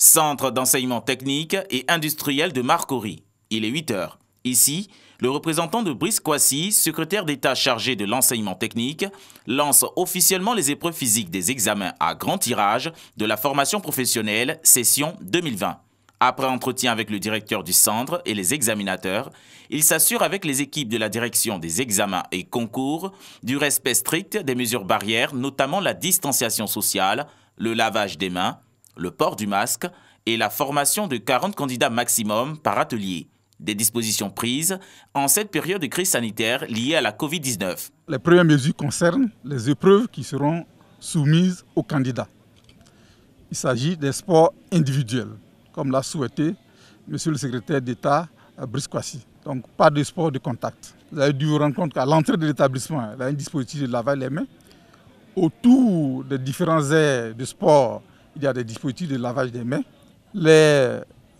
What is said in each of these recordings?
Centre d'enseignement technique et industriel de Marcory. Il est 8 heures. Ici, le représentant de Brice Kwasi, secrétaire d'État chargé de l'enseignement technique, lance officiellement les épreuves physiques des examens à grand tirage de la formation professionnelle session 2020. Après entretien avec le directeur du centre et les examinateurs, il s'assure avec les équipes de la direction des examens et concours du respect strict des mesures barrières, notamment la distanciation sociale, le lavage des mains, le port du masque et la formation de 40 candidats maximum par atelier. Des dispositions prises en cette période de crise sanitaire liée à la Covid-19. Les premières mesures concernent les épreuves qui seront soumises aux candidats. Il s'agit des sports individuels, comme l'a souhaité M. le secrétaire d'État Brice Kwasi. Donc pas de sport de contact. Vous avez dû vous rendre compte qu'à l'entrée de l'établissement, il y a un dispositif de lavage les mains. Autour des différents aires de sport, il y a des dispositifs de lavage des mains. Les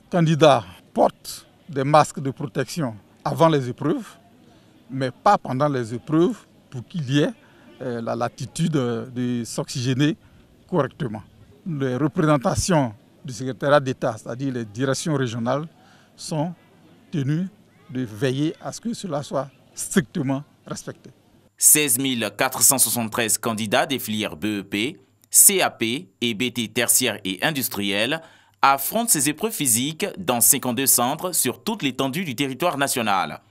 candidats portent des masques de protection avant les épreuves, mais pas pendant les épreuves pour qu'il y ait la latitude de s'oxygéner correctement. Les représentations du secrétariat d'État, c'est-à-dire les directions régionales, sont tenues de veiller à ce que cela soit strictement respecté. 16 473 candidats des filières BEP, CAP et BT tertiaire et industriel affrontent ces épreuves physiques dans 52 centres sur toute l'étendue du territoire national.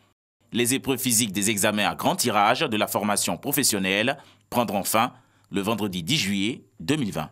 Les épreuves physiques des examens à grand tirage de la formation professionnelle prendront fin le vendredi 10 juillet 2020.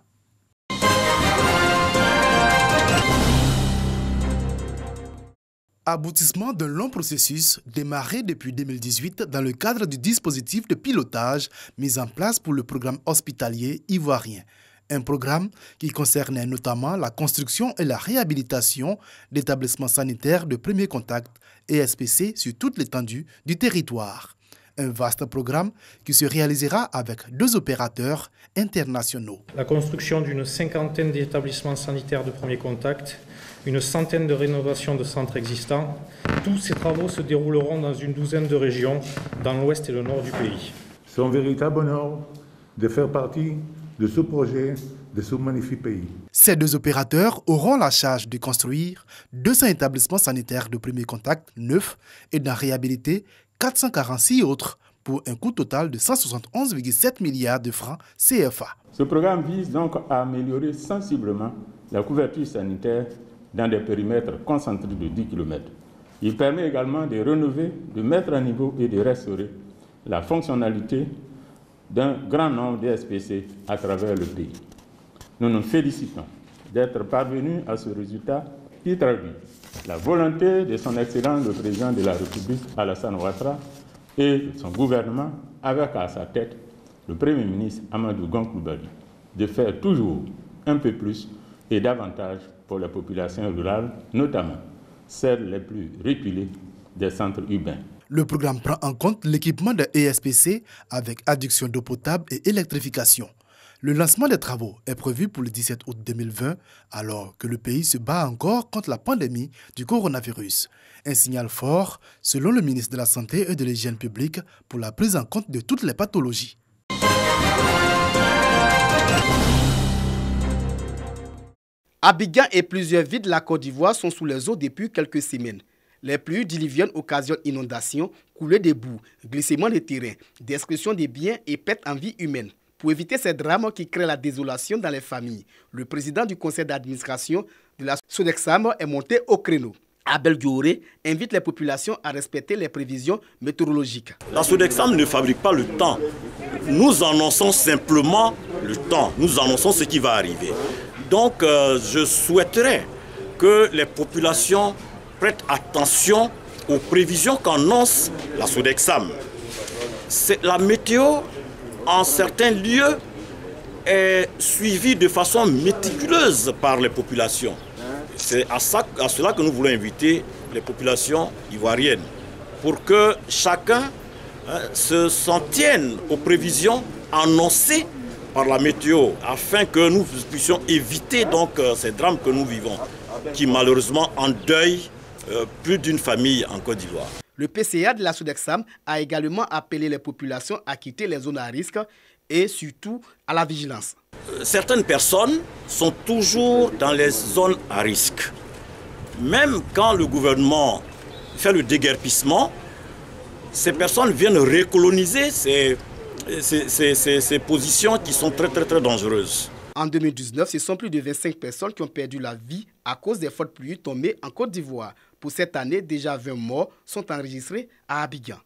Aboutissement d'un long processus démarré depuis 2018 dans le cadre du dispositif de pilotage mis en place pour le programme hospitalier ivoirien. Un programme qui concernait notamment la construction et la réhabilitation d'établissements sanitaires de premier contact ESPC sur toute l'étendue du territoire. Un vaste programme qui se réalisera avec 2 opérateurs internationaux. La construction d'une 50aine d'établissements sanitaires de premier contact, une centaine de rénovations de centres existants. Tous ces travaux se dérouleront dans une 12aine de régions, dans l'ouest et le nord du pays. C'est un véritable honneur de faire partie de ce projet, de ce magnifique pays. Ces 2 opérateurs auront la charge de construire 200 établissements sanitaires de premier contact neufs et d'en réhabiliter 446 autres pour un coût total de 171,7 milliards de francs CFA. Ce programme vise donc à améliorer sensiblement la couverture sanitaire dans des périmètres concentrés de 10 km. Il permet également de rénover, de mettre à niveau et de restaurer la fonctionnalité d'un grand nombre d'ESPC à travers le pays. Nous nous félicitons d'être parvenus à ce résultat qui traduit la volonté de son Excellence le Président de la République Alassane Ouattara et de son gouvernement, avec à sa tête le Premier ministre Amadou Gon Coulibaly, de faire toujours un peu plus et davantage pour la population rurale, notamment celles les plus reculées des centres urbains. Le programme prend en compte l'équipement de ESPC avec adduction d'eau potable et électrification. Le lancement des travaux est prévu pour le 17 août 2020, alors que le pays se bat encore contre la pandémie du coronavirus. Un signal fort, selon le ministre de la Santé et de l'Hygiène publique, pour la prise en compte de toutes les pathologies. Abidjan et plusieurs villes de la Côte d'Ivoire sont sous les eaux depuis quelques semaines. Les pluies diluviennes occasionnent inondations, coulées de boue, glissements de terrain, destruction des biens et pertes en vie humaine. Pour éviter ces drames qui créent la désolation dans les familles, le président du conseil d'administration de la Sodexam est monté au créneau. Abel Dioré invite les populations à respecter les prévisions météorologiques. La Sodexam ne fabrique pas le temps. Nous annonçons simplement le temps. Nous annonçons ce qui va arriver. Donc, je souhaiterais que les populations prêtent attention aux prévisions qu'annonce la Sodexam. La météo, en certains lieux, est suivie de façon méticuleuse par les populations. C'est à cela que nous voulons inviter les populations ivoiriennes, pour que chacun s'en tienne aux prévisions annoncées par la météo, afin que nous puissions éviter donc ces drames que nous vivons, qui malheureusement endeuillent plus d'une famille en Côte d'Ivoire. Le PCA de la Sodexam a également appelé les populations à quitter les zones à risque et surtout à la vigilance. certaines personnes sont toujours dans les zones à risque. Même quand le gouvernement fait le déguerpissement, ces personnes viennent recoloniser ces positions qui sont très dangereuses. En 2019, ce sont plus de 25 personnes qui ont perdu la vie à cause des fortes pluies tombées en Côte d'Ivoire. Pour cette année, déjà 20 morts sont enregistrés à Abidjan.